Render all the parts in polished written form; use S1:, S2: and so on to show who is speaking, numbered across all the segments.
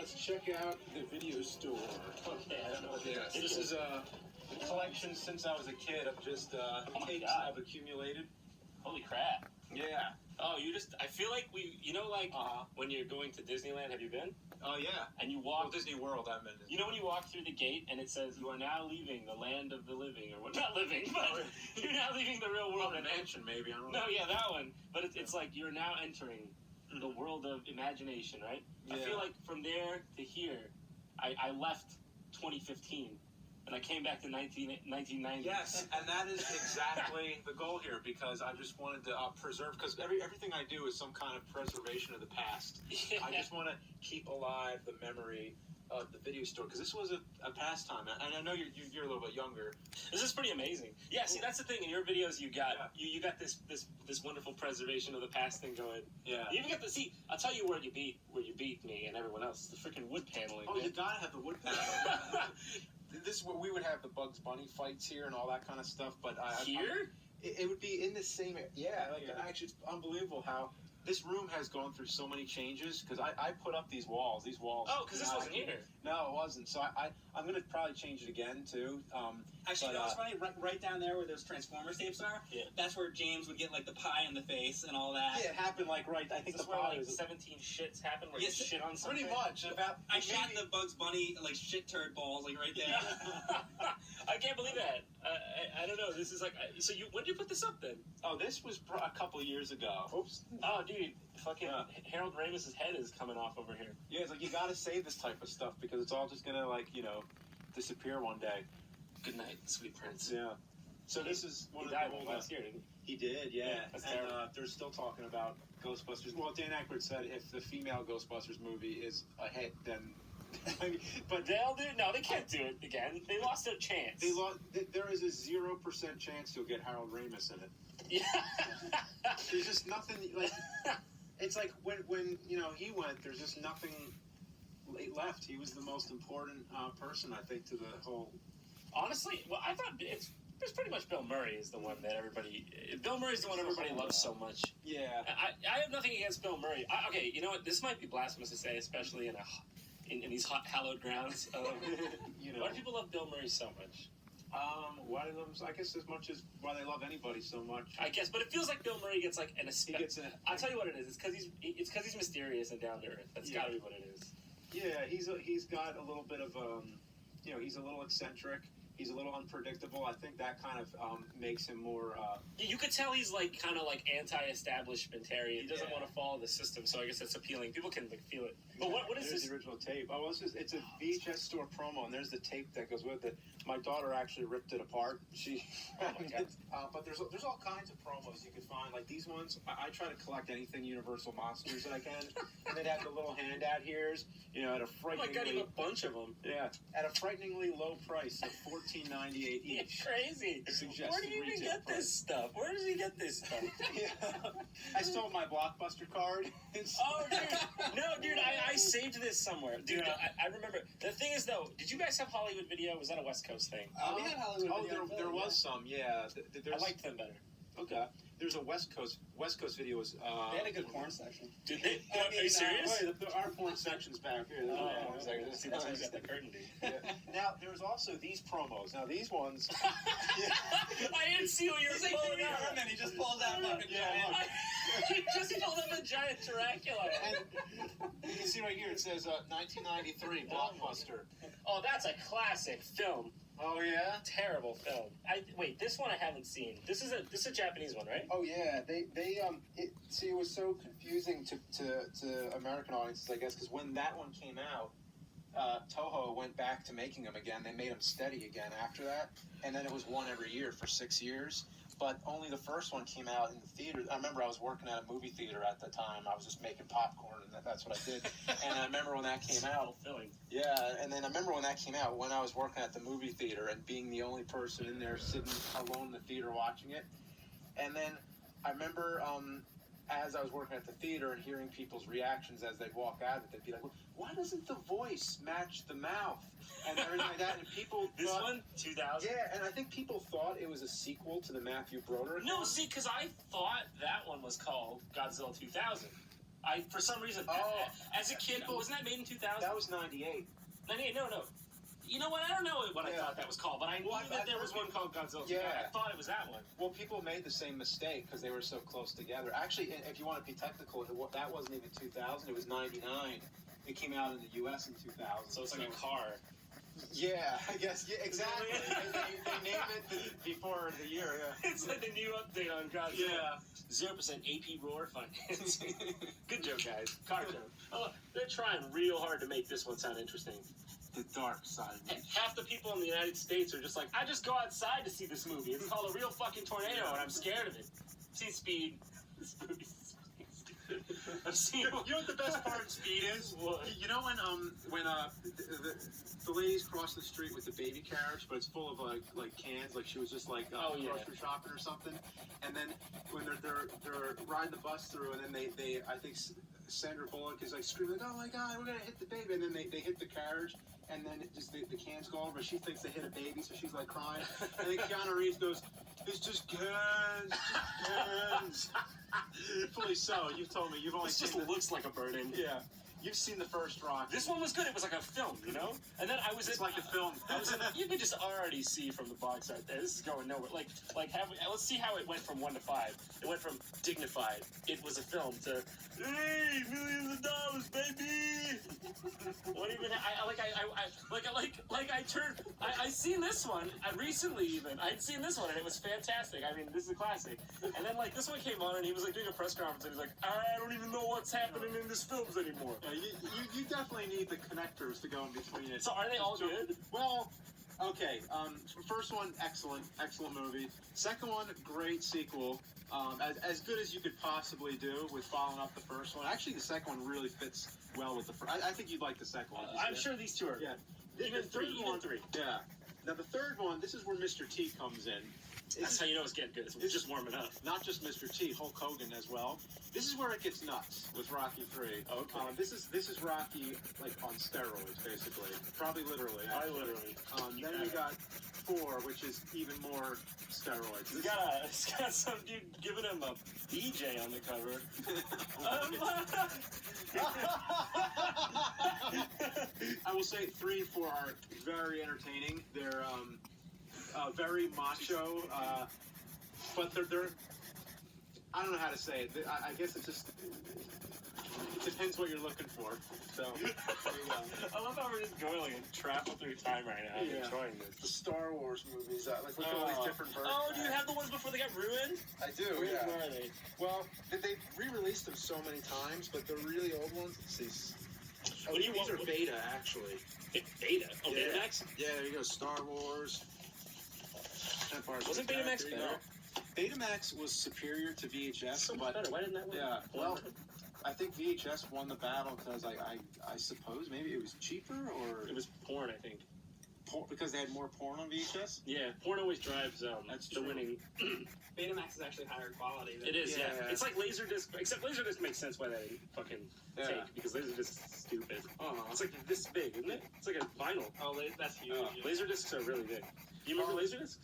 S1: let's check out the video store.
S2: Okay, I don't know what
S1: This is a collection since I was a kid of just tapes I've accumulated.
S2: Holy crap.
S1: Yeah.
S2: Oh, I feel like when you're going to Disneyland, have you been?
S1: Oh, yeah.
S2: And you walk...
S1: Well, Disney World, I meant.
S2: You know when you walk through the gate and it says, you are now leaving the land of the living, or what? Not living, but you're now leaving the real world.
S1: Well, mansion, maybe, I don't know.
S2: No, yeah, that one. But it's like you're now entering the world of imagination, right?
S1: Yeah.
S2: I feel like from there to here, I left 2015. And I came back to 1990.
S1: Yes, and that is exactly the goal here, because I just wanted to preserve, because everything I do is some kind of preservation of the past.
S2: Yeah.
S1: I just want to keep alive the memory of the video store, because this was a pastime, and I know you're a little bit younger.
S2: This is pretty amazing. Yeah, see, that's the thing. In your videos, you got this wonderful preservation of the past thing going.
S1: Yeah.
S2: You even got I'll tell you where you beat me and everyone else. The freaking wood paneling.
S1: Oh, man. You gotta have the wood paneling. This is where we would have the Bugs Bunny fights here and all that kind of stuff, but it would be in the same. Actually, it's unbelievable how this room has gone through so many changes, because I put up these walls.
S2: Oh, because this wasn't here.
S1: No, it wasn't. So I'm going to probably change it again, too.
S3: Actually, you know what's funny? Right down there where those Transformers tapes are, that's where James would get, like, the pie in the face and all that.
S1: Yeah, it happened, like, right. I think
S2: this is
S1: the
S2: where,
S1: pie
S2: like,
S1: was
S2: 17 shits happened where you shit on something.
S1: Pretty much.
S3: I shot the Bugs Bunny, like, shit turd balls, like, right there.
S2: I can't believe that. I don't know. This is like... So when did you put this up, then?
S1: Oh, this was a couple of years ago. Oops.
S2: Oh, dude. Fucking Harold Ramis' head is coming off over here.
S1: Yeah, it's like, you gotta save this type of stuff, because it's all just gonna, like, disappear one day.
S2: Good night, sweet prince.
S1: Yeah. So this is one of the
S2: died last year, didn't
S1: he? He did, yeah.
S2: That's
S1: and they're still talking about Ghostbusters. Well, Dan Aykroyd said if the female Ghostbusters movie is a hit, then...
S2: but they'll do... No, they can't do it again. They lost their chance.
S1: There is a 0% chance you'll get Harold Ramis in it.
S2: Yeah.
S1: There's just nothing... Like, it's like when he went, there's just nothing left. He was the most important person, I think, to the whole...
S2: Honestly, well, I thought it's pretty much Bill Murray is the one that everybody... Bill Murray's the one everybody loves so much.
S1: Yeah.
S2: I have nothing against Bill Murray. Okay, you know what? This might be blasphemous to say, especially in these hallowed grounds. Why do people love Bill Murray so much?
S1: Why they love him? I guess as much as why they love anybody so much.
S2: I guess, but it feels like Bill Murray gets like I'll tell you what it is. It's because he's mysterious and down to earth. That's got to be what it is.
S1: Yeah, he's got a little bit of he's a little eccentric. He's a little unpredictable. I think that kind of makes him more...
S2: You could tell he's like kind of like anti-establishmentarian. He doesn't want to follow the system, so I guess that's appealing. People can like feel it. But what is this?
S1: The original tape. Oh, well, it's a VHS store promo, and there's the tape that goes with it. My daughter actually ripped it apart. But there's all kinds of promos you can find. Like these ones, I try to collect anything Universal Monsters that I can. And they'd have the little handout here's, at a frighteningly...
S2: Oh my God, you have a bunch of them.
S1: Yeah, at a frighteningly low price of $14.98 each.
S2: It's crazy. Where do you even get this stuff? Where does he get this stuff?
S1: Yeah. I stole my Blockbuster card.
S2: Oh, dude. No, dude, I saved this somewhere. Dude, I remember. The thing is, though, did you guys have Hollywood Video? Was that a West Coast thing?
S3: We had Hollywood Video.
S1: There was some, yeah.
S2: I liked them better.
S1: Okay. There's a West Coast video was...
S3: they had a good porn section.
S2: Did they? Are you serious?
S1: Our porn section's back here.
S2: See, that's why I got the curtain, dude.
S1: Yeah. Now, there's also these promos. Now, these ones...
S2: I didn't see what you were pulling out.
S3: And then he just pulls out fucking
S2: He just pulled up a giant Dracula.
S1: And you can see right here, it says 1993, Blockbuster.
S2: Oh, that's a classic film.
S1: Oh, yeah?
S2: Terrible film. Wait, this one I haven't seen. This is a Japanese one, right?
S1: Oh, yeah. It was so confusing to American audiences, I guess, because when that one came out, Toho went back to making them again. They made them steady again after that, and then it was one every year for 6 years. But only the first one came out in the theater. I remember I was working at a movie theater at the time. I was just making popcorn, and that's what I did. And I remember when that came out. Yeah, and then I remember when that came out, when I was working at the movie theater and being the only person in there sitting alone in the theater watching it. And then I remember as I was working at the theater and hearing people's reactions as they'd walk out of it, they'd be like, well, why doesn't the voice match the mouth? And everything like that. And people
S2: This one? 2000?
S1: Yeah, and I think people thought it was a sequel to the Matthew Broderick
S2: No,
S1: one.
S2: see, because I thought that one was called Godzilla 2000. For some reason, as a kid, wasn't that made in 2000?
S1: That was 98.
S2: 98? No. You know what? I don't know what I thought that was called, but I knew that there was one called Godzilla.
S1: Yeah.
S2: I thought it was that one.
S1: Well, people made the same mistake because they were so close together. Actually, if you want to be technical, that wasn't even 2000. It was 99. It came out in the U.S. in 2000.
S2: So it's like a car.
S1: Yeah, I guess. Yeah, exactly. they named it before the year. Yeah.
S2: It's like the new update on Godzilla. Yeah. 0% AP Roar financing. Good joke, guys. Car joke. Oh, they're trying real hard to make this one sound interesting.
S1: The dark side.
S2: Half the people in the United States are just like, I just go outside to see this movie. It's called A Real Fucking Tornado, and I'm scared of it. See Speed. This movie's stupid. I've seen.
S4: You know what the best part of Speed is?
S2: What?
S4: You know when the ladies cross the street with the baby carriage, but it's full of like cans, like she was just like grocery shopping or something, and then when they're riding the bus through, and then they I think Sandra Bullock is like screaming like, oh my god, we're gonna hit the baby, and then they hit the carriage. And then it just the cans go over. She thinks they hit a baby, so she's like crying. And then Keanu Reeves goes, "It's just cans, cans." Fully so. You've told me you've only
S2: This
S4: seen
S2: just looks like a burden.
S4: Yeah, you've seen the first Rock.
S2: This one was good. It was like a film, you know. And then I was
S4: It's like a film.
S2: You could just already see from the box art there. This is going nowhere. Let's see how it went from 1 to 5. It went from dignified. It was a film to hey, millions of dollars, baby. What even? I seen this one. Recently even I'd seen this one and it was fantastic. I mean, this is a classic. And then like this one came on and he was like doing a press conference and he's like, I don't even know what's happening in this films anymore.
S4: You definitely need the connectors to go in between it.
S2: So are they all good?
S4: Well, okay. First one, excellent movie. Second one, great sequel. As good as you could possibly do with following up the first one. Actually, the second one really fits well with the first. I think you'd like the second one.
S2: I'm sure these two are.
S4: Yeah.
S2: Even three.
S4: Yeah. Now the third one, this is where Mr. T comes in.
S2: That's how you know it's getting good. It's just warming up.
S4: Not just Mr. T, Hulk Hogan as well. This is where it gets nuts with Rocky 3.
S2: Okay.
S4: This is Rocky like on steroids, basically. Probably literally.
S2: I literally.
S4: Then we got 4, which is even more steroids.
S2: It's got some dude giving him a BJ on the cover.
S4: I will say 3 and 4 are very entertaining. They're very macho, but they're I don't know how to say it. I guess it depends what you're looking for. So there you go.
S2: I love how we're just going like a travel through time right now. I'm enjoying this.
S1: The Star Wars movies, like look at all these different versions.
S2: Oh, do you have the ones before they got ruined?
S1: I do.
S2: Where
S1: Yeah.
S2: are they?
S1: Well, they re-released them so many times, but the really old ones. Let's see. Oh,
S2: What do you
S1: these
S2: want?
S1: are Beta actually.
S2: Beta. Oh,
S1: Yeah.
S2: Betamax.
S1: Yeah, there you go. Star Wars.
S2: Wasn't Betamax better?
S1: Betamax was superior to VHS,
S2: So much
S1: but
S2: better. Why didn't that win?
S1: yeah, well, I think VHS won the battle because I suppose maybe it was cheaper or
S2: It was porn, I think.
S1: because they had more porn on VHS.
S2: Yeah, porn always drives
S1: That's
S2: the
S1: true.
S2: winning.
S3: Betamax is actually higher quality.
S2: It is, yeah.
S1: Yeah.
S2: It's like Laserdisc, except Laserdisc makes sense why they fucking
S1: Yeah.
S2: take, because Laserdisc is stupid.
S1: Uh-huh.
S2: It's like this big, isn't it? It's like a vinyl.
S3: Oh, that's huge.
S2: Laserdiscs are really big. Do you remember Laserdiscs?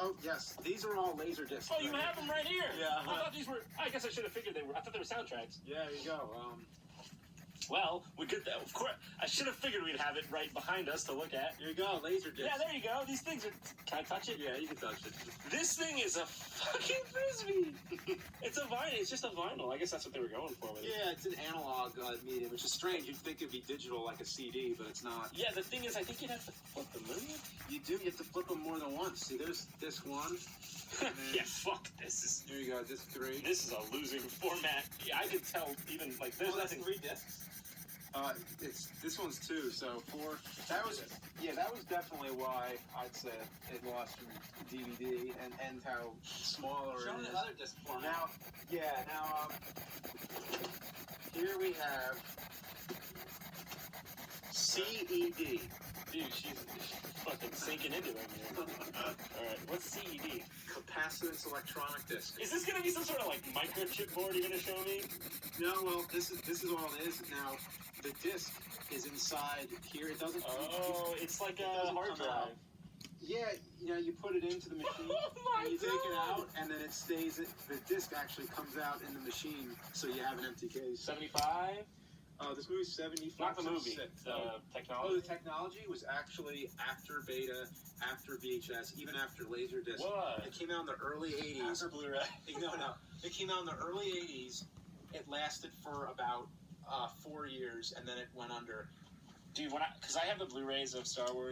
S1: Oh yes, these are all laser discs.
S2: Oh, you have them right here.
S1: Yeah.
S2: I thought these were. I guess I should have figured they were. I thought they were soundtracks.
S1: Yeah, there you go.
S2: Well, we could. Of course, I should have figured we'd have it right behind us to look at.
S4: Here you go, laser disc.
S2: Yeah, there you go. These things are. Can I touch it?
S4: Yeah, you can touch it.
S2: This thing is a fucking frisbee. It's a vinyl. It's just a vinyl. I guess that's what they were going for with it.
S4: Yeah, it's an analog medium, which is strange. You'd think it'd be digital like a CD, but it's not.
S2: Yeah, the thing is, I think you'd have to flip them, wouldn't you?
S4: You do. You have to flip them more than once. See, there's disc 1.
S2: Yeah, fuck this.
S4: Here you go, disc 3.
S2: This is a losing format. Yeah, I could tell even like there's nothing.
S3: 3 discs.
S4: This one's 2, so 4.
S1: That was definitely why I'd say it lost from DVD and how smaller
S3: Show
S1: it
S3: them
S1: is.
S3: the other disc format.
S1: Now here we have CED.
S2: Dude, she's fucking sinking into them here. Alright, what's CED?
S4: Capacitance electronic disc.
S2: Is this gonna be some sort of like microchip board you're gonna show me?
S4: No, well, this is all it is. Now, the disc is inside here. It doesn't.
S2: Oh, it's like
S4: it
S2: a
S4: doesn't
S2: hard
S4: come
S2: drive.
S4: out. Yeah, you know, you put it into the machine, and you take it out, and then it stays. The disc actually comes out in the machine, so you have an empty case.
S2: 75?
S4: This movie's 75.
S2: Not the movie. The technology.
S4: The technology was actually after beta, after VHS, even after Laserdisc.
S2: What?
S4: It came out in the early 80s.
S3: After Blu-ray.
S4: No. It came out in the early 80s. It lasted for about 4 years, and then it went under.
S2: Dude, because I have the Blu-rays of Star Wars.